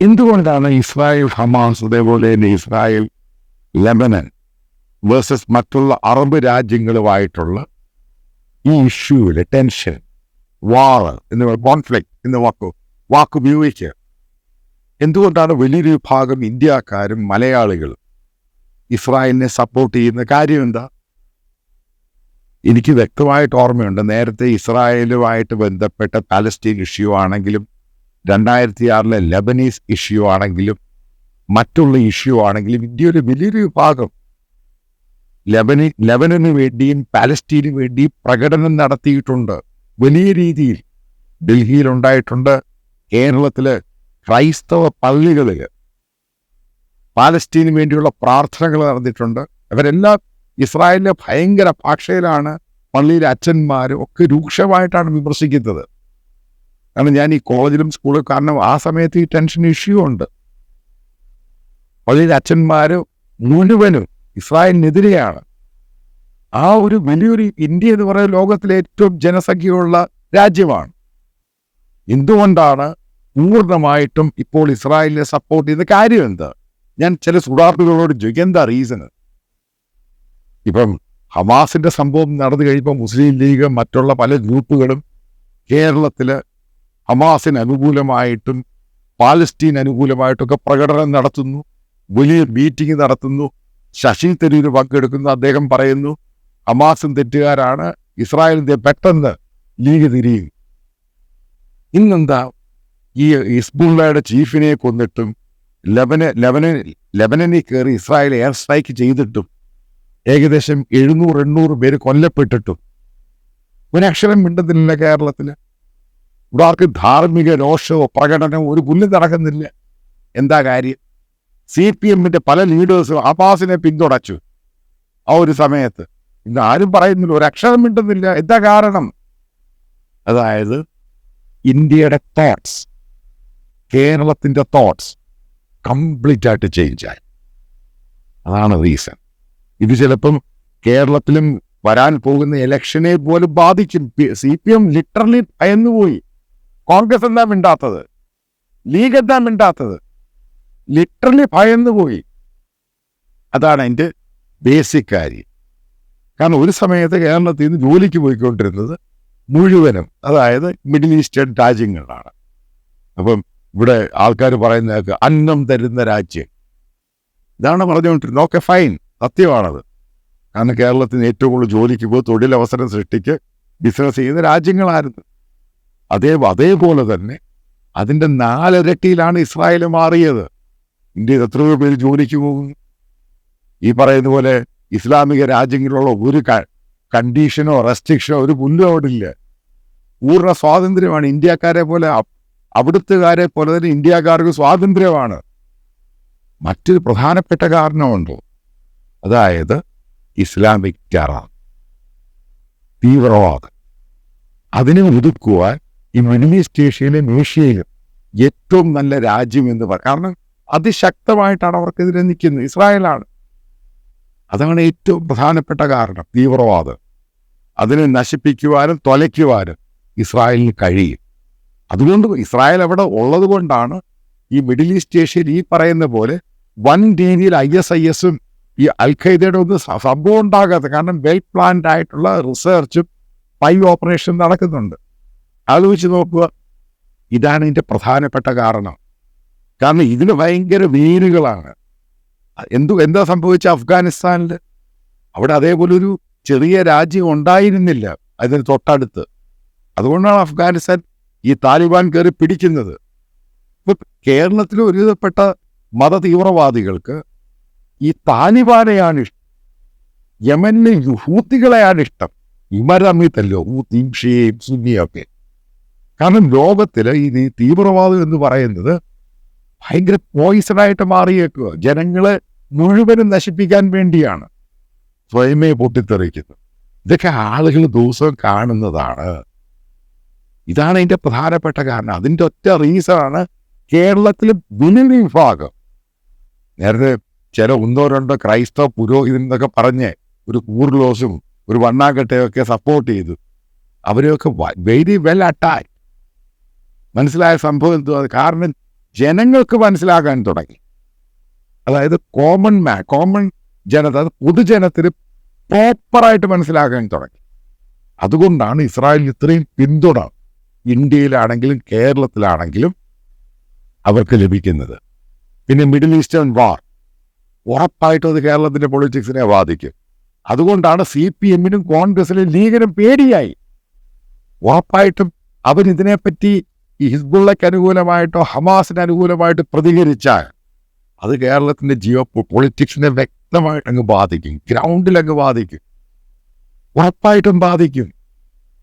എന്തുകൊണ്ടാണ് Israel Hamas അതേപോലെ തന്നെ ഇസ്രായേൽ ലെബനൻ വേഴ്സസ് മറ്റുള്ള അറബ് രാജ്യങ്ങളുമായിട്ടുള്ള ഈ ഇഷ്യൂവിലെ ടെൻഷൻ, വാർ എന്നിവ, കോൺഫ്ലിക്റ്റ് എന്ന വാക്ക് ഉപയോഗിക്കുക? എന്തുകൊണ്ടാണ് വലിയൊരു വിഭാഗം ഇന്ത്യക്കാരും മലയാളികളും ഇസ്രായേലിനെ സപ്പോർട്ട് ചെയ്യുന്ന കാര്യം എന്താ? എനിക്ക് വ്യക്തമായിട്ട് ഓർമ്മയുണ്ട്, നേരത്തെ ഇസ്രായേലുമായിട്ട് ബന്ധപ്പെട്ട പാലസ്തീൻ ഇഷ്യൂ ആണെങ്കിലും 2006 ലെബനീസ് ഇഷ്യൂ ആണെങ്കിലും മറ്റുള്ള ഇഷ്യൂ ആണെങ്കിലും ഇന്ത്യയുടെ വലിയൊരു വിഭാഗം ലെബനന് വേണ്ടിയും പാലസ്തീനു വേണ്ടിയും പ്രകടനം നടത്തിയിട്ടുണ്ട്. വലിയ രീതിയിൽ ഡൽഹിയിലുണ്ടായിട്ടുണ്ട്. കേരളത്തില് ക്രൈസ്തവ പള്ളികളിൽ പാലസ്തീനു വേണ്ടിയുള്ള പ്രാർത്ഥനകൾ നടന്നിട്ടുണ്ട്. അവരെല്ലാം ഇസ്രായേലിലെ ഭയങ്കര ഭാഷയിലാണ് പള്ളിയിലെ അച്ഛന്മാരും ഒക്കെ രൂക്ഷമായിട്ടാണ് വിമർശിക്കുന്നത്. കാരണം ഞാൻ ഈ കോളേജിലും സ്കൂളിലും, കാരണം ആ സമയത്ത് ഈ ടെൻഷൻ ഇഷ്യൂ ഉണ്ട്. പള്ളിയിലെ അച്ഛന്മാർ മുഴുവനും ഇസ്രായേലിനെതിരെയാണ്. ആ ഒരു വലിയൊരു ഇന്ത്യ എന്ന് പറയുന്ന ലോകത്തിലെ ഏറ്റവും ജനസംഖ്യയുള്ള രാജ്യമാണ്. എന്തുകൊണ്ടാണ് പൂർണ്ണമായിട്ടും ഇപ്പോൾ ഇസ്രായേലിനെ സപ്പോർട്ട് ചെയ്യുന്ന കാര്യം എന്താ? ഞാൻ ചില സുഡാർത്തുകളോട് ചോദിക്കും, എന്താ റീസണ്? ഇപ്പം ഹമാസിന്റെ സംഭവം നടന്നു കഴിയുമ്പോൾ മുസ്ലിം ലീഗ് മറ്റുള്ള പല ഗ്രൂപ്പുകളും കേരളത്തിൽ ഹമാസിന് അനുകൂലമായിട്ടും പാലസ്തീൻ അനുകൂലമായിട്ടൊക്കെ പ്രകടനം നടത്തുന്നു, വലിയ മീറ്റിംഗ് നടത്തുന്നു. ശശി തരൂർ പങ്കെടുക്കുന്നു. അദ്ദേഹം പറയുന്നു ഹമാസും തെറ്റുകാരാണ്, ഇസ്രായേലിന്റെ പെട്ടെന്ന് ലീഗ് തിരിയും. ഇന്നെന്താ ഈ ഹിസ്ബുള്ളയുടെ ചീഫിനെ കൊന്നിട്ടും ലെബനനിൽ കയറി ഇസ്രായേൽ എയർ സ്ട്രൈക്ക് ചെയ്തിട്ടും ഏകദേശം 700-800 പേര് കൊല്ലപ്പെട്ടിട്ടും ഒരക്ഷരം മിണ്ടുന്നില്ല കേരളത്തിൽ. ഇവിടെ ആർക്ക് ധാർമ്മിക രോഷമോ പ്രകടനമോ ഒരു പുല്ല് നടക്കുന്നില്ല. എന്താ കാര്യം? CPM-ന്റെ പല ലീഡേഴ്സും ഹമാസിനെ പിന്തുണച്ചു ആ ഒരു സമയത്ത്. ഇന്ന് ആരും പറയുന്നില്ല, ഒരക്ഷരം മിണ്ടുന്നില്ല. എന്താ കാരണം? അതായത് ഇന്ത്യയുടെ തോട്ട്സ്, കേരളത്തിൻ്റെ തോട്ട്സ് കംപ്ലീറ്റ് ആയിട്ട് ചേഞ്ചായി. അതാണ് റീസൺ. ഇത് ചിലപ്പം കേരളത്തിലും വരാൻ പോകുന്ന ഇലക്ഷനെ പോലും ബാധിക്കും. CPM literally ഭയന്നുപോയി. കോൺഗ്രസ് എന്താ മിണ്ടാത്തത്? ലീഗ് എന്താ മിണ്ടാത്തത്? ലിറ്ററലി ഭയന്നുപോയി. അതാണ് അതിൻ്റെ ബേസിക് കാര്യം. കാരണം ഒരു സമയത്ത് കേരളത്തിൽ നിന്ന് ജോലിക്ക് പോയിക്കൊണ്ടിരുന്നത് മുഴുവനും, അതായത് മിഡിൽ ഈസ്റ്റേൺ രാജ്യങ്ങളിലാണ്. അപ്പം ഇവിടെ ആൾക്കാർ പറയുന്നതൊക്കെ അന്നം തരുന്ന രാജ്യം, ഇതാണ് പറഞ്ഞുകൊണ്ടിരുന്നത്. ഓക്കെ, ഫൈൻ, സത്യമാണത്. കാരണം കേരളത്തിന് ഏറ്റവും കൂടുതൽ ജോലിക്ക് പോയി തൊഴിലവസരം സൃഷ്ടിക്ക് ബിസിനസ് ചെയ്യുന്ന രാജ്യങ്ങളായിരുന്നു. അതേപോലെ തന്നെ അതിൻ്റെ 4 ഇരട്ടിയിലാണ് ഇസ്രായേൽ മാറിയത്. ഇന്ത്യയിൽ എത്രയോ പേര് ജോലിക്ക് പോകുന്നു. ഈ പറയുന്ന പോലെ ഇസ്ലാമിക രാജ്യങ്ങളിലുള്ള ഒരു കണ്ടീഷനോ റെസ്ട്രിക്ഷനോ ഒരു പുല്ലും അവിടെ ഇല്ല. പൂർണ്ണ സ്വാതന്ത്ര്യമാണ്. ഇന്ത്യക്കാരെ പോലെ, അവിടുത്തുകാരെ പോലെ തന്നെ ഇന്ത്യക്കാർക്ക് സ്വാതന്ത്ര്യമാണ്. മറ്റൊരു പ്രധാനപ്പെട്ട കാരണമുണ്ടോ? അതായത് ഇസ്ലാമിക് ടെറർ, തീവ്രവാദം. അതിനെ ഒതുക്കുവാൻ ഈ മിഡിൽ ഈസ്റ്റ് ഏഷ്യയിലും ഏഷ്യയിലും ഏറ്റവും നല്ല രാജ്യം എന്ന് പറയും. കാരണം അതിശക്തമായിട്ടാണ് അവർക്കെതിരെ നിൽക്കുന്നത് ഇസ്രായേലാണ്. അതാണ് ഏറ്റവും പ്രധാനപ്പെട്ട കാരണം, തീവ്രവാദം. അതിനെ നശിപ്പിക്കുവാനും തൊലയ്ക്കുവാനും ഇസ്രായേലിന് കഴിയും. അതുകൊണ്ട് ഇസ്രായേൽ അവിടെ ഉള്ളത് കൊണ്ടാണ് ഈ മിഡിൽ ഈസ്റ്റ് ഏഷ്യയിൽ ഈ പറയുന്ന പോലെ വൻ രീതിയിൽ ISIS-ഉം ഈ അൽ-ഖയ്ദയുടെ ഒന്നും സംഭവം ഉണ്ടാകാത്ത. കാരണം വെൽ പ്ലാൻഡ് ആയിട്ടുള്ള റിസർച്ചും സ്പൈ ഓപ്പറേഷൻ നടക്കുന്നുണ്ട്. ആലോചിച്ച് നോക്കുക. ഇതാണ് ഇതിൻ്റെ പ്രധാനപ്പെട്ട കാരണം. കാരണം ഇതിന് ഭയങ്കര വേരുകളാണ്. എന്താ സംഭവിച്ച അഫ്ഗാനിസ്ഥാനിൽ? അവിടെ അതേപോലെ ഒരു ചെറിയ രാജ്യം ഉണ്ടായിരുന്നില്ല അതിന് തൊട്ടടുത്ത്. അതുകൊണ്ടാണ് അഫ്ഗാനിസ്ഥാൻ ഈ താലിബാൻ കയറി പിടിക്കുന്നത്. ഇപ്പൊ കേരളത്തിൽ ഒരുവിധപ്പെട്ട മത തീവ്രവാദികൾക്ക് ഈ താലിബാനെയാണ് ഇഷ്ടം, യമനിലെ ഹൂത്തികളെയാണ് ഇഷ്ടം. ഇമരമിത്തല്ലോ ഹൂത്തിയും ഷിയയും സുന്നിയൊക്കെ. കാരണം ലോകത്തിൽ ഈ തീവ്രവാദം എന്ന് പറയുന്നത് ഭയങ്കര പോയിസണായിട്ട് മാറിയേക്കുക. ജനങ്ങളെ മുഴുവനും നശിപ്പിക്കാൻ വേണ്ടിയാണ് സ്വയമേ പൊട്ടിത്തെറിക്കുന്നത്. ഇതൊക്കെ ആളുകൾ ദിവസവും കാണുന്നതാണ്. ഇതാണ് അതിൻ്റെ പ്രധാനപ്പെട്ട കാരണം. അതിൻ്റെ ഒറ്റ റീസണാണ് കേരളത്തിലെ വലിയ വിഭാഗം. നേരത്തെ ചില 1-2 ക്രൈസ്തവ പുരോഹിതനൊക്കെ പറഞ്ഞ് ഒരു കൂർലോസും ഒരു വണ്ണാക്കട്ടയൊക്കെ സപ്പോർട്ട് ചെയ്തു. അവരെയൊക്കെ വെരി വെൽ അറ്റാക്ക്. മനസ്സിലായ സംഭവം എന്തുവാ? കാരണം ജനങ്ങൾക്ക് മനസ്സിലാകാൻ തുടങ്ങി. അതായത് കോമൺ ജനത, പൊതുജനത്തിന് പ്രോപ്പറായിട്ട് മനസ്സിലാക്കാൻ തുടങ്ങി. അതുകൊണ്ടാണ് ഇസ്രായേലിന് ഇത്രയും പിന്തുണ ഇന്ത്യയിലാണെങ്കിലും കേരളത്തിലാണെങ്കിലും അവർക്ക് ലഭിക്കുന്നത്. പിന്നെ മിഡിൽ ഈസ്റ്റേൺ വാർ ഉറപ്പായിട്ടും അത് കേരളത്തിൻ്റെ പൊളിറ്റിക്സിനെ ബാധിക്കും. അതുകൊണ്ടാണ് CPM-നും കോൺഗ്രസിനും ലീഗിനും പേടിയായി. ഉറപ്പായിട്ടും അവരിതിനെപ്പറ്റി ഈ ഹിസ്ബുള്ളയ്ക്ക് അനുകൂലമായിട്ടോ ഹമാസിന് അനുകൂലമായിട്ട് പ്രതികരിച്ചാൽ അത് കേരളത്തിൻ്റെ പൊളിറ്റിക്സിനെ വ്യക്തമായിട്ട് അങ്ങ് ബാധിക്കും, ഗ്രൗണ്ടിലങ്ങ് ബാധിക്കും, ഉറപ്പായിട്ടും ബാധിക്കും.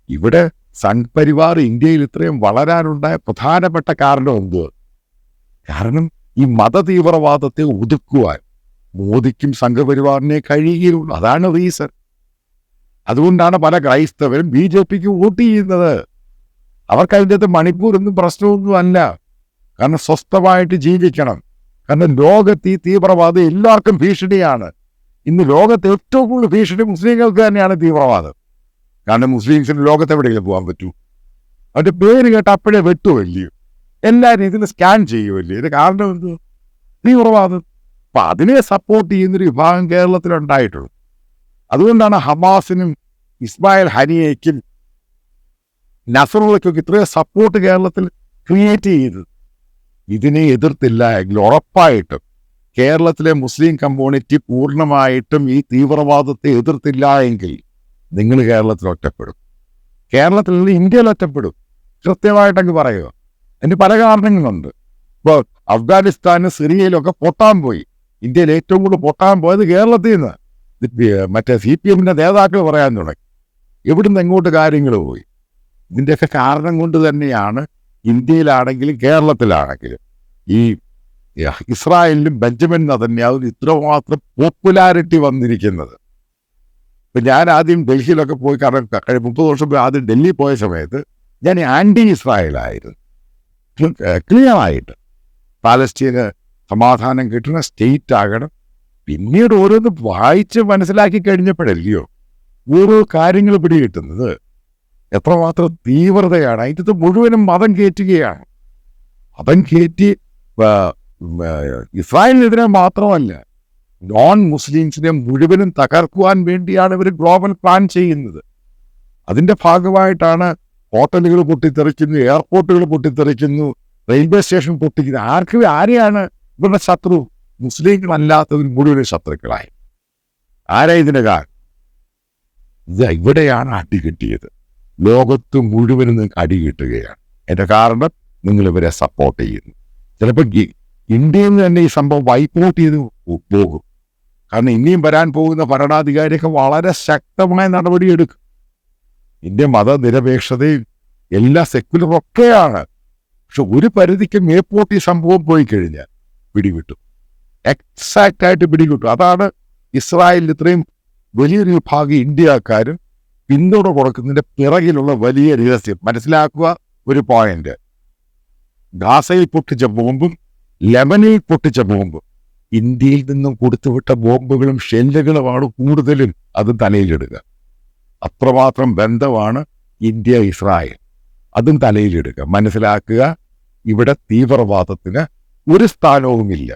ഇവിടെ സംഘ്പരിവാർ ഇന്ത്യയിൽ ഇത്രയും വളരാനുണ്ടായ പ്രധാനപ്പെട്ട കാരണം എന്ത്? കാരണം ഈ മതതീവ്രവാദത്തെ ഒതുക്കുവാൻ മോദിക്കും സംഘപരിവാറിനെ കഴിയുകയുള്ളൂ. അതാണ് റീസൺ. അതുകൊണ്ടാണ് പല ക്രൈസ്തവരും BJPക്ക് വോട്ട് ചെയ്യുന്നത്. അവർക്ക് അതിൻ്റെ മണിപ്പൂരൊന്നും പ്രശ്നമൊന്നും അല്ല. കാരണം സ്വസ്ഥമായിട്ട് ജീവിക്കണം. കാരണം ലോകത്ത് ഈ തീവ്രവാദം എല്ലാവർക്കും ഭീഷണിയാണ്. ഇന്ന് ലോകത്ത് ഏറ്റവും കൂടുതൽ ഭീഷണി മുസ്ലിങ്ങൾക്ക് തന്നെയാണ് തീവ്രവാദം. കാരണം മുസ്ലിംസിന് ലോകത്ത് എവിടെയെങ്കിലും പോകാൻ പറ്റൂ? അവൻ്റെ പേര് കേട്ട് അപ്പോഴേ വെട്ടുമല്ലയോ, എല്ലാവരും ഇതിന് സ്കാൻ ചെയ്യുമല്ലേ? ഇത് കാരണം എന്ത്? തീവ്രവാദം. അപ്പം അതിനെ സപ്പോർട്ട് ചെയ്യുന്നൊരു വിഭാഗം കേരളത്തിലുണ്ടായിട്ടുള്ളൂ. അതുകൊണ്ടാണ് ഹമാസിനും ഇസ്മായിൽ ഹനിയയ്ക്കും നസറുള്ളയ്ക്കൊക്കെ ഇത്രയും സപ്പോർട്ട് കേരളത്തിൽ ക്രിയേറ്റ് ചെയ്തത്. ഇതിനെ എതിർത്തില്ല എങ്കിൽ ഉറപ്പായിട്ടും കേരളത്തിലെ മുസ്ലിം കമ്മ്യൂണിറ്റി പൂർണ്ണമായിട്ടും ഈ തീവ്രവാദത്തെ എതിർത്തില്ല എങ്കിൽ നിങ്ങൾ കേരളത്തിൽ ഒറ്റപ്പെടും. കേരളത്തിൽ നിന്ന് ഇന്ത്യയിൽ ഒറ്റപ്പെടും. കൃത്യമായിട്ടങ്ങ് പറയുക. അതിന് പല കാരണങ്ങളുണ്ട്. ഇപ്പോൾ അഫ്ഗാനിസ്ഥാനും സിറിയയിലൊക്കെ പൊട്ടാൻ പോയി. ഇന്ത്യയിൽ ഏറ്റവും കൂടുതൽ പൊട്ടാൻ പോയത് കേരളത്തിൽ നിന്ന്. മറ്റേ CPM-ന്റെ നേതാക്കൾ പറയാൻ തുടങ്ങി. എവിടുന്ന് എങ്ങോട്ട് കാര്യങ്ങൾ പോയി? ഇതിൻ്റെയൊക്കെ കാരണം കൊണ്ട് തന്നെയാണ് ഇന്ത്യയിലാണെങ്കിലും കേരളത്തിലാണെങ്കിലും ഈ ഇസ്രായേലിലും ബെഞ്ചമിൻ നെതന്യാഹുവിന് ഇത്രമാത്രം പോപ്പുലാരിറ്റി വന്നിരിക്കുന്നത്. ഇപ്പം ഞാൻ ആദ്യം ഡൽഹിയിലൊക്കെ പോയി, കാരണം 30 വർഷം ആദ്യം ഡൽഹി പോയ സമയത്ത് ഞാൻ ആൻറ്റി ഇസ്രായേലായിരുന്നു. ക്ലിയറായിട്ട് പാലസ്തീന് സമാധാനം കിട്ടുന്ന സ്റ്റേറ്റ് ആകണം. പിന്നീട് ഓരോന്ന് വായിച്ച് മനസ്സിലാക്കി കഴിഞ്ഞപ്പോഴല്ലയോ ഓരോ കാര്യങ്ങൾ പിടികിട്ടുന്നത്. എത്രമാത്രം തീവ്രതയാണ് അതിൻ്റെ മുഴുവനും മതം കയറ്റുകയാണ്. മതം കയറ്റി ഇസ്രായേലിനെതിരെ മാത്രമല്ല, നോൺ മുസ്ലിംസിനെ മുഴുവനും തകർക്കുവാൻ വേണ്ടിയാണ് ഇവർ ഗ്ലോബൽ പ്ലാൻ ചെയ്യുന്നത്. അതിൻ്റെ ഭാഗമായിട്ടാണ് ഹോട്ടലുകൾ പൊട്ടിത്തെറിക്കുന്നു, എയർപോർട്ടുകൾ പൊട്ടിത്തെറിക്കുന്നു, റെയിൽവേ സ്റ്റേഷൻ പൊട്ടിക്കുന്നത്. ആരെയാണ് ഇവരുടെ ശത്രു? മുസ്ലിങ്ങളല്ലാത്തവർ മുഴുവൻ ശത്രുക്കളായി. ആരാ ഇതിൻ്റെ കാരണം? ഇവിടെയാണ് അടി കിട്ടിയത്. ലോകത്ത് മുഴുവനും നിങ്ങൾക്ക് അടി കിട്ടുകയാണ്. എൻ്റെ കാരണം നിങ്ങൾ ഇവരെ സപ്പോർട്ട് ചെയ്യുന്നു. ചിലപ്പോൾ ഇന്ത്യയിൽ നിന്ന് തന്നെ ഈ സംഭവം വൈപ്പ് ഔട്ട് ചെയ്ത് പോകും. കാരണം ഇനിയും വരാൻ പോകുന്ന ഭരണാധികാരിയൊക്കെ വളരെ ശക്തമായ നടപടിയെടുക്കും. ഇന്ത്യ മതനിരപേക്ഷതയും എല്ലാ സെക്യുലറൊക്കെയാണ്. പക്ഷെ ഒരു പരിധിക്ക് മേപ്പോട്ട് ഈ സംഭവം പോയി കഴിഞ്ഞാൽ പിടികിട്ടും, എക്സാക്റ്റായിട്ട് പിടികിട്ടും. അതാണ് ഇസ്രായേലിൽ ഇത്രയും വലിയൊരു വിഭാഗം ഇന്ത്യക്കാരും പിന്തുണ കൊടുക്കുന്നതിൻ്റെ പിറകിലുള്ള വലിയ രഹസ്യം. മനസ്സിലാക്കുക ഒരു പോയിന്റ്. ഗാസയിൽ പൊട്ടിച്ച ബോംബും ലെബനിൽ പൊട്ടിച്ച ബോംബും ഇന്ത്യയിൽ നിന്നും കൊടുത്തുവിട്ട ബോംബുകളും ഷെല്ലുകളുമാണ് കൂടുതലും അത് തലയിലിടുക. അത്രമാത്രം ബന്ധമാണ് ഇന്ത്യ ഇസ്രായേൽ. അതും തലയിലിടുക. മനസ്സിലാക്കുക, ഇവിടെ തീവ്രവാദത്തിന് ഒരു സ്ഥാനവുമില്ല.